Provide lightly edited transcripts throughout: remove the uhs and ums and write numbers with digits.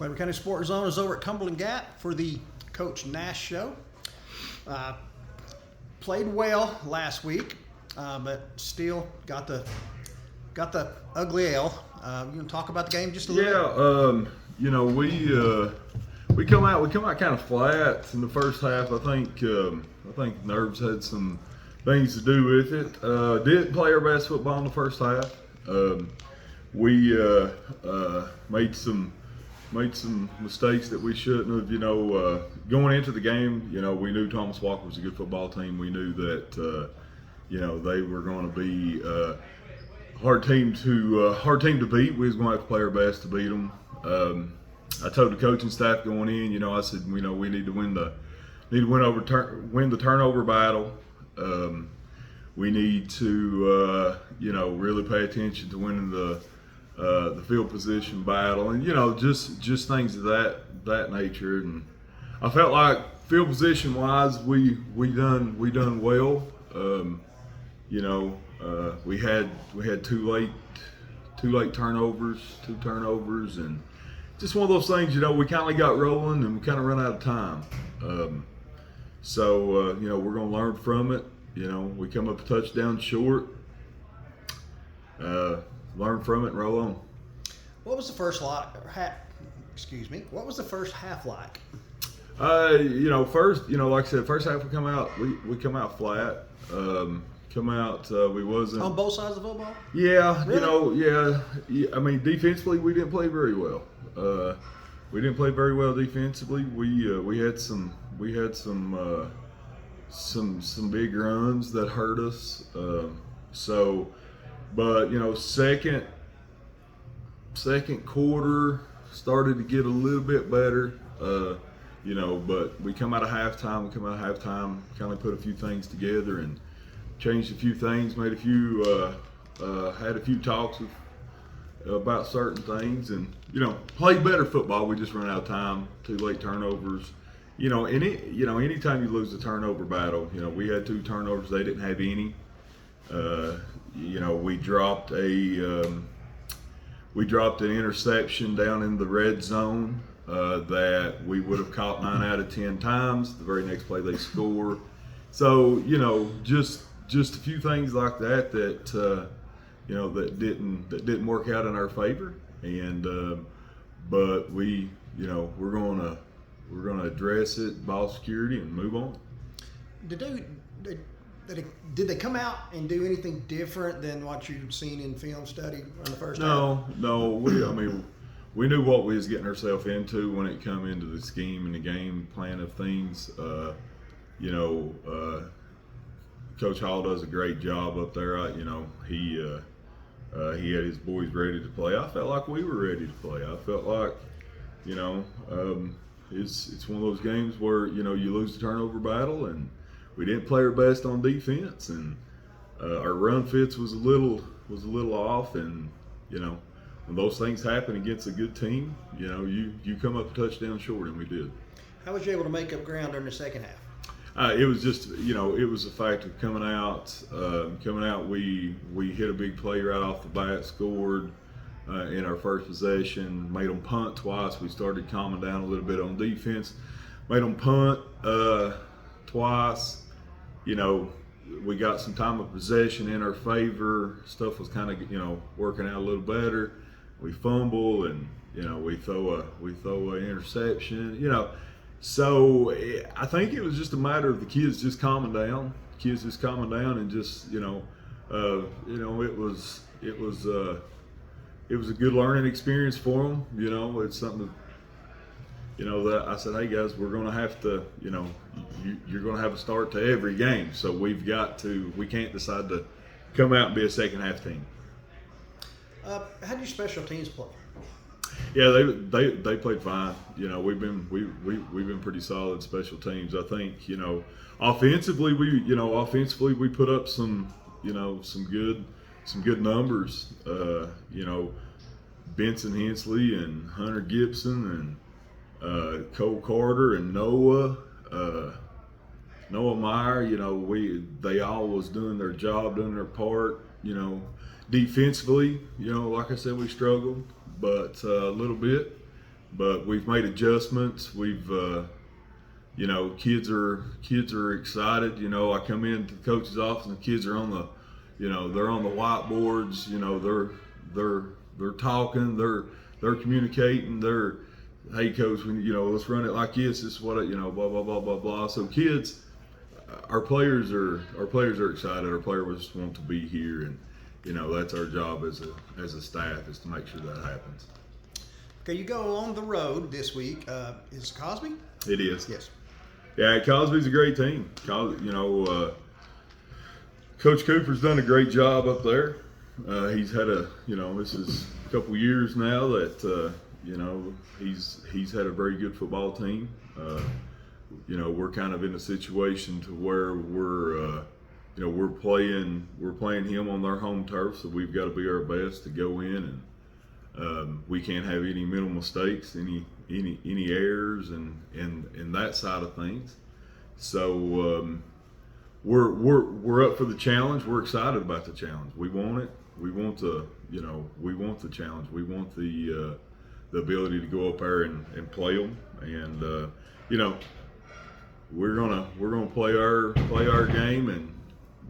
Cleveland County Sports Zone is over at Cumberland Gap for the Coach Nash Show. Played well last week, but still got the ugly L. You want to talk about the game just a little bit? We come out kind of flat in the first half. I think nerves had some things to do with it. Didn't play our best football in the first half. We made some mistakes that we shouldn't have. Going into the game, we knew Thomas Walker was a good football team. We knew that they were going to be a hard team to beat. We was going to have to play our best to beat them. I told the coaching staff going in, I said, we need to win the turnover battle. We need to really pay attention to winning the field position battle, and just things of that nature. And I felt like field position wise, we done well. We had two late turnovers, and just one of those things. We kind of got rolling and we kind of run out of time. So we're gonna learn from it. We come up a touchdown short. Learn from it and roll on. What was the first half like? Like I said, first half we come out flat. We wasn't on both sides of the football. Yeah, really? I mean, defensively we didn't play very well. We didn't play very well defensively. We had some big runs that hurt us. But second quarter started to get a little bit better. But we come out of halftime. Kind of put a few things together and changed a few things. Made had a few talks about certain things, and played better football. We just ran out of time. 2 late turnovers. Anytime you lose the turnover battle, we had 2 turnovers. They didn't have any. We dropped an interception down in the red zone that we would have caught 9 out of 10 times. The very next play they score. So just a few things like that that didn't work out in our favor. And but we're gonna address it, ball security, and move on. Did they come out and do anything different than what you'd seen in film study in the first half? No. We knew what we was getting ourselves into when it come into the scheme and the game plan of things. Coach Hall does a great job up there. He had his boys ready to play. I felt like we were ready to play. I felt like, it's one of those games where you lose the turnover battle, and we didn't play our best on defense, and our run fits was a little off. And when those things happen against a good team, you come up a touchdown short, and we did. How was you able to make up ground during the second half? It was just it was the fact of coming out. We hit a big play right off the bat, scored in our first possession, made them punt twice. We started calming down a little bit on defense, made them punt twice. We got some time of possession in our favor. Stuff was kind of working out a little better. We fumble, and we throw an interception. So I think it was just a matter of the kids just calming down. And just it was a good learning experience for them. It's something that I said, hey guys, we're going to have to, you're going to have a start to every game. So we can't decide to come out and be a second half team. How do your special teams play? Yeah, they played fine. We've been pretty solid special teams. I think offensively we put up some good numbers. Benson Hensley and Hunter Gibson and Cole Carter and Noah Meyer. They all was doing their job, doing their part. Defensively, like I said, we struggled, but a little bit. but we've made adjustments. We've kids are excited. I come into the coach's office and the kids are on the they're on the whiteboards. They're talking. They're communicating. Hey coach, let's run it like this. This is what blah blah blah blah blah. So kids, our players are excited. Our players want to be here, and that's our job as a staff, is to make sure that happens. Okay, you go on the road this week. Is Cosby? It is. Yes. Yeah, Cosby's a great team. Coach Cooper's done a great job up there. He's had this is a couple years now that he's had a very good football team. We're kind of in a situation to where we're playing him on their home turf, so we've got to be our best to go in, and we can't have any mental mistakes, any errors, and that side of things. So we're up for the challenge. We're excited about the challenge. We want it. We want the challenge. We want the ability to go up there and play them, and we're gonna play our game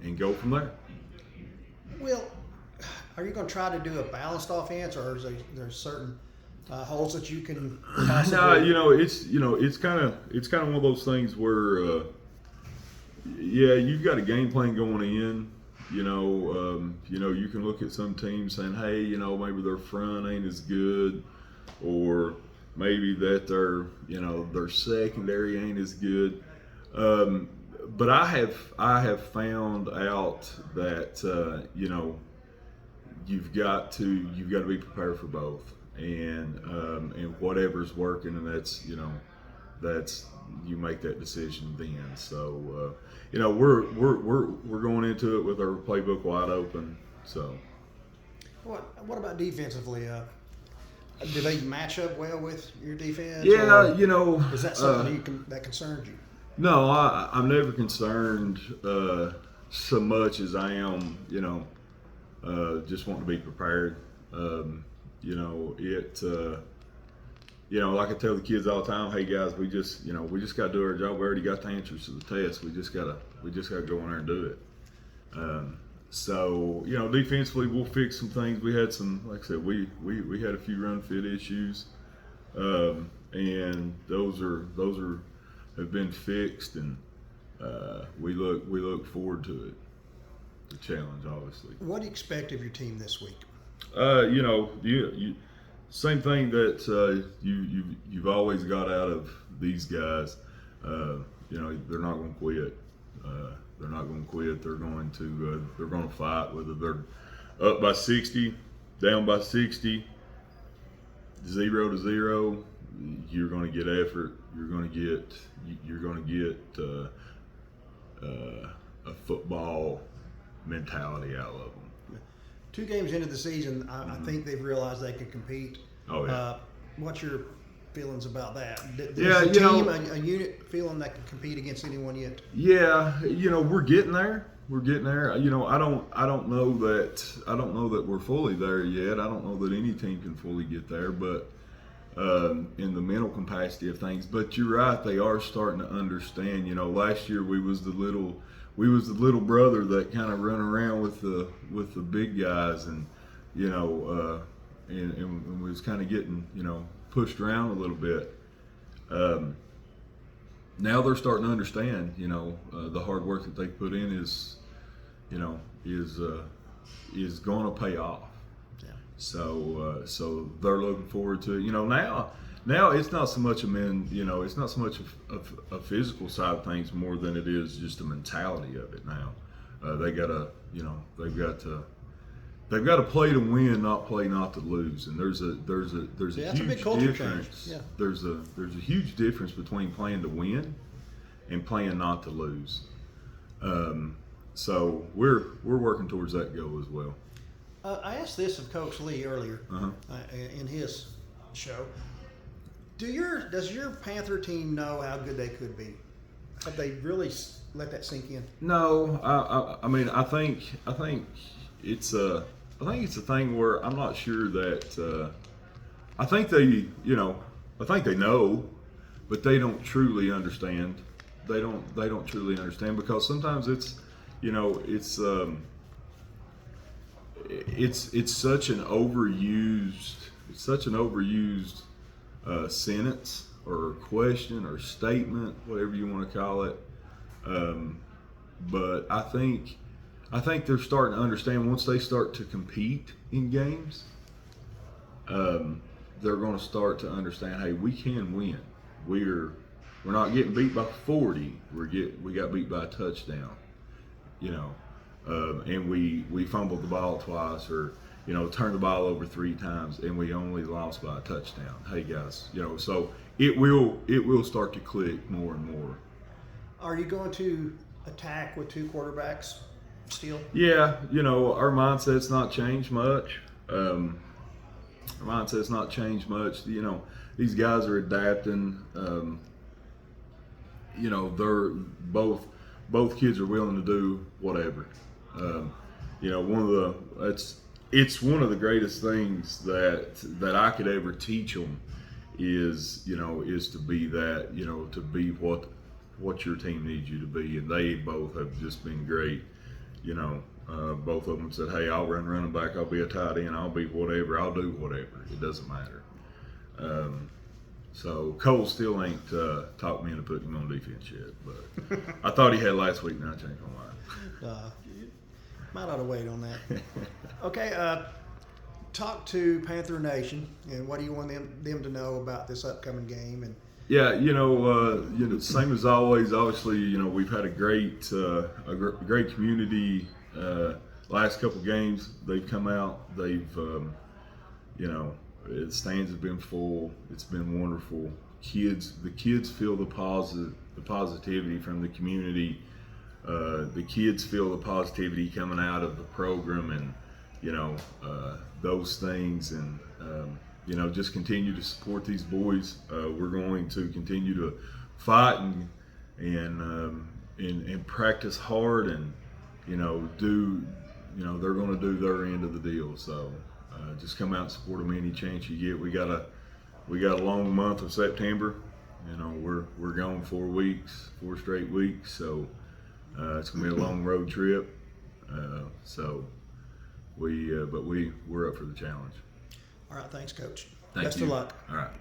and go from there. Well, are you going to try to do a balanced offense, or is there certain holes that you can possibly? No, it's kind of one of those things where you've got a game plan going in. You can look at some teams saying, hey, maybe their front ain't as good, or maybe that their secondary ain't as good. But I have found out that you've got to be prepared for both, and whatever's working, and that's you make that decision then. So we're going into it with our playbook wide open. So what about defensively? Do they match up well with your defense? Yeah, is that something that concerns you? No, I'm never concerned so much as I am, just wanting to be prepared. Like I tell the kids all the time, hey guys, we just got to do our job. We already got the answers to the test. We just gotta go in there and do it. So defensively, we'll fix some things. We had some, like I said, we had a few run fit issues, and those have been fixed, and we look forward to it. The challenge, obviously. What do you expect of your team this week? Same thing that you've always got out of these guys. They're not going to quit. They're not going to quit. They're going to fight, whether they're up by 60, down by 60, 0-0. You're going to get effort. You're going to get a football mentality out of them. 2 games into the season, I think they've realized they can compete. Oh yeah. What's your feelings about that? Is Yeah, the team a unit feeling that can compete against anyone yet? Yeah, we're getting there. We're getting there. I don't know that we're fully there yet. I don't know that any team can fully get there, but in the mental capacity of things. But you're right, they are starting to understand. Last year we was the little brother that kind of run around with the big guys, and and we was kind of getting pushed around a little bit. Now they're starting to understand. The hard work that they put in is going to pay off. Yeah. So they're looking forward to it. Now it's not so much it's not so much a physical side of things more than it is just the mentality of it now. They've got to play to win, not play not to lose. And there's a huge difference. Yeah. There's a huge difference between playing to win and playing not to lose. So we're working towards that goal as well. I asked this of Coach Lee earlier in his show. Does your Panther team know how good they could be? Have they really let that sink in? No, I think it's a thing where I'm not sure that I think they I think they know, but they don't truly understand. They don't truly understand, because sometimes it's such an overused sentence or question or statement, whatever you want to call it. But I think they're starting to understand, once they start to compete in games, they're going to start to understand, hey, we can win. We're not getting beat by 40. We got beat by a touchdown, and we fumbled the ball twice, or turned the ball over 3 times, and we only lost by a touchdown. Hey guys, so it will start to click more and more. Are you going to attack with 2 quarterbacks still? Yeah, our mindset's not changed much. These guys are adapting. They're both kids are willing to do whatever. It's one of the greatest things that I could ever teach them is to be that, to be what your team needs you to be, and they both have just been great. Both of them said, hey, I'll run running back, I'll be a tight end, I'll be whatever, I'll do whatever. It doesn't matter. So Cole still ain't talked me into putting him on defense yet, but I thought he had last week, now I changed my mind. Might ought to wait on that. Okay, talk to Panther Nation, and what do you want them to know about this upcoming game? And yeah, same as always. Obviously, we've had a great community. Last couple games, they've come out. They've, the stands have been full. It's been wonderful. The kids feel the positivity from the community. The kids feel the positivity coming out of the program, and those things, and just continue to support these boys. We're going to continue to fight and practice hard, and they're going to do their end of the deal. So just come out and support them any chance you get. We got a long month of September. We're gone 4 straight weeks. So it's going to be a long road trip. We're up for the challenge. all right, thanks, Coach. Thank Best you. of luck. All right.